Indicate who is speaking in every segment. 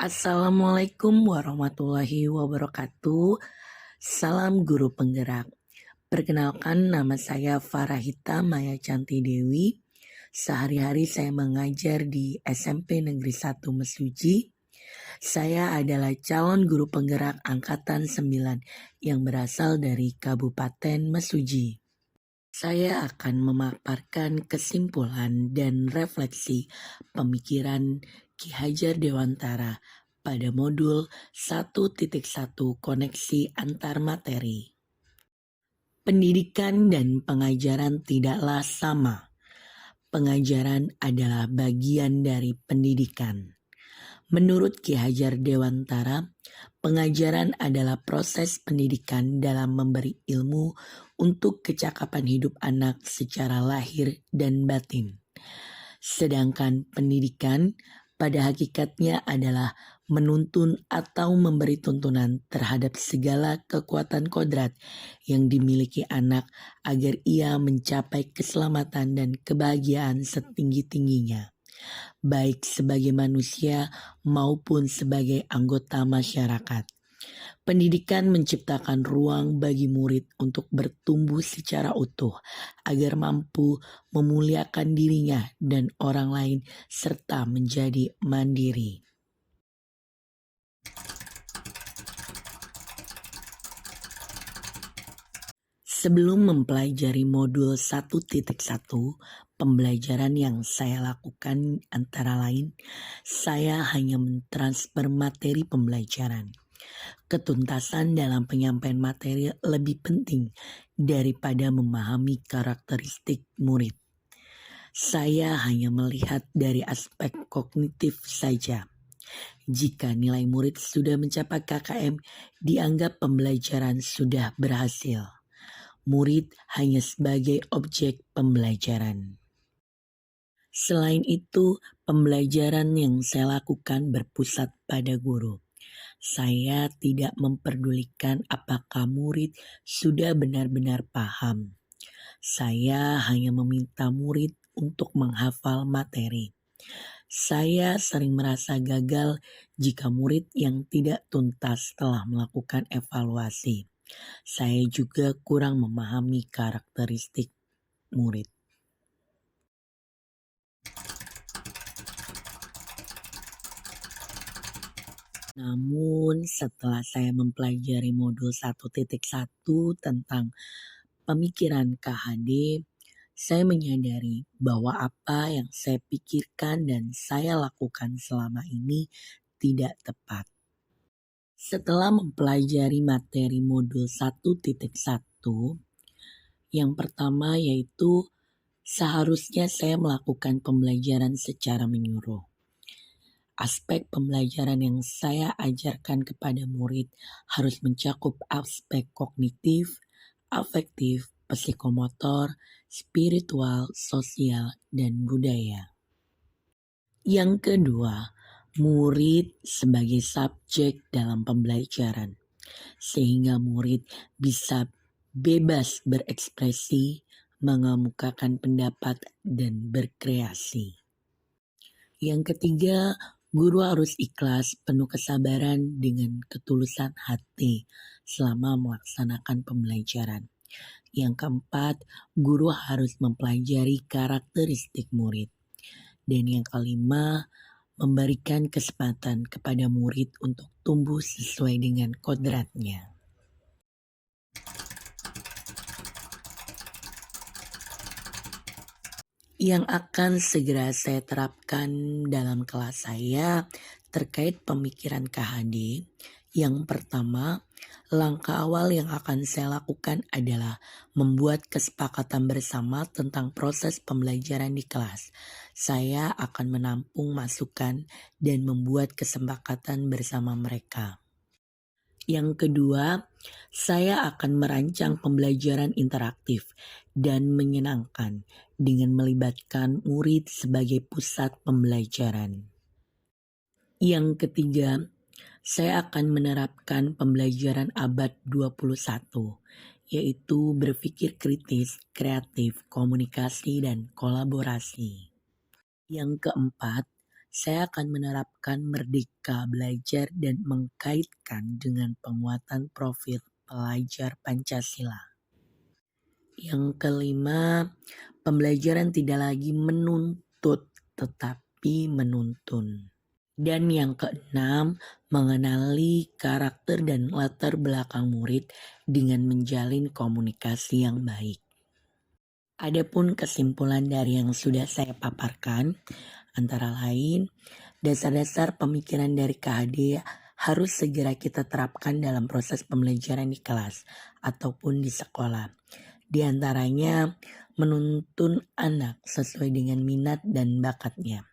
Speaker 1: Assalamualaikum warahmatullahi wabarakatuh. Salam guru penggerak. Perkenalkan, nama saya Farahita Maya Canti Dewi. Sehari-hari saya mengajar di SMP Negeri 1 Mesuji. Saya adalah calon guru penggerak angkatan 9 yang berasal dari Kabupaten Mesuji. Saya akan memaparkan kesimpulan dan refleksi pemikiran Ki Hajar Dewantara pada modul 1.1 koneksi antar materi. Pendidikan dan pengajaran tidaklah sama. Pengajaran adalah bagian dari pendidikan. Menurut Ki Hajar Dewantara, pengajaran adalah proses pendidikan dalam memberi ilmu untuk kecakapan hidup anak secara lahir dan batin. Sedangkan pendidikan pada hakikatnya adalah menuntun atau memberi tuntunan terhadap segala kekuatan kodrat yang dimiliki anak agar ia mencapai keselamatan dan kebahagiaan setinggi-tingginya, baik sebagai manusia maupun sebagai anggota masyarakat. Pendidikan menciptakan ruang bagi murid untuk bertumbuh secara utuh agar mampu memuliakan dirinya dan orang lain serta menjadi mandiri. Sebelum mempelajari modul 1.1, pembelajaran yang saya lakukan antara lain, saya hanya mentransfer materi pembelajaran. Ketuntasan dalam penyampaian materi lebih penting daripada memahami karakteristik murid. Saya hanya melihat dari aspek kognitif saja. Jika nilai murid sudah mencapai KKM, dianggap pembelajaran sudah berhasil. Murid hanya sebagai objek pembelajaran. Selain itu, pembelajaran yang saya lakukan berpusat pada guru. Saya tidak memperdulikan apakah murid sudah benar-benar paham. Saya hanya meminta murid untuk menghafal materi. Saya sering merasa gagal jika murid yang tidak tuntas telah melakukan evaluasi. Saya juga kurang memahami karakteristik murid. Namun setelah saya mempelajari modul 1.1 tentang pemikiran KHD, saya menyadari bahwa apa yang saya pikirkan dan saya lakukan selama ini tidak tepat. Setelah mempelajari materi modul 1.1, yang pertama yaitu seharusnya saya melakukan pembelajaran secara menyuruh. Aspek pembelajaran yang saya ajarkan kepada murid harus mencakup aspek kognitif, afektif, psikomotor, spiritual, sosial, dan budaya. Yang kedua, murid sebagai subjek dalam pembelajaran, sehingga murid bisa bebas berekspresi, mengemukakan pendapat, dan berkreasi. Yang ketiga, guru harus ikhlas, penuh kesabaran dengan ketulusan hati selama melaksanakan pembelajaran. Yang keempat, guru harus mempelajari karakteristik murid. Dan yang kelima, memberikan kesempatan kepada murid untuk tumbuh sesuai dengan kodratnya. Yang akan segera saya terapkan dalam kelas saya terkait pemikiran KHD. Yang pertama, langkah awal yang akan saya lakukan adalah membuat kesepakatan bersama tentang proses pembelajaran di kelas. Saya akan menampung masukan dan membuat kesepakatan bersama mereka. Yang kedua, saya akan merancang pembelajaran interaktif dan menyenangkan dengan melibatkan murid sebagai pusat pembelajaran. Yang ketiga, saya akan menerapkan pembelajaran abad 21, yaitu berpikir kritis, kreatif, komunikasi, dan kolaborasi. Yang keempat, Saya akan menerapkan merdeka belajar dan mengkaitkan dengan penguatan profil pelajar Pancasila. Yang kelima, pembelajaran tidak lagi menuntut tetapi menuntun. Dan yang keenam, mengenali karakter dan latar belakang murid dengan menjalin komunikasi yang baik. Adapun kesimpulan dari yang sudah saya paparkan, antara lain, dasar-dasar pemikiran dari KHD harus segera kita terapkan dalam proses pembelajaran di kelas ataupun di sekolah. Di antaranya, menuntun anak sesuai dengan minat dan bakatnya.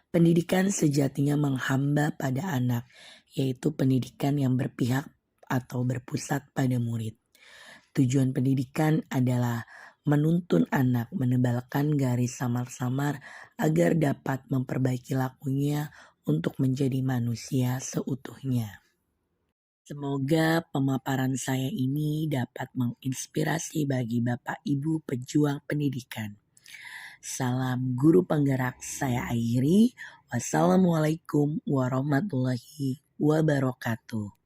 Speaker 1: Pendidikan sejatinya menghamba pada anak, yaitu pendidikan yang berpihak atau berpusat pada murid. Tujuan pendidikan adalah menuntun anak menebalkan garis samar-samar agar dapat memperbaiki lakunya untuk menjadi manusia seutuhnya. Semoga pemaparan saya ini dapat menginspirasi bagi Bapak Ibu pejuang pendidikan. Salam guru penggerak, saya akhiri. Wassalamualaikum warahmatullahi wabarakatuh.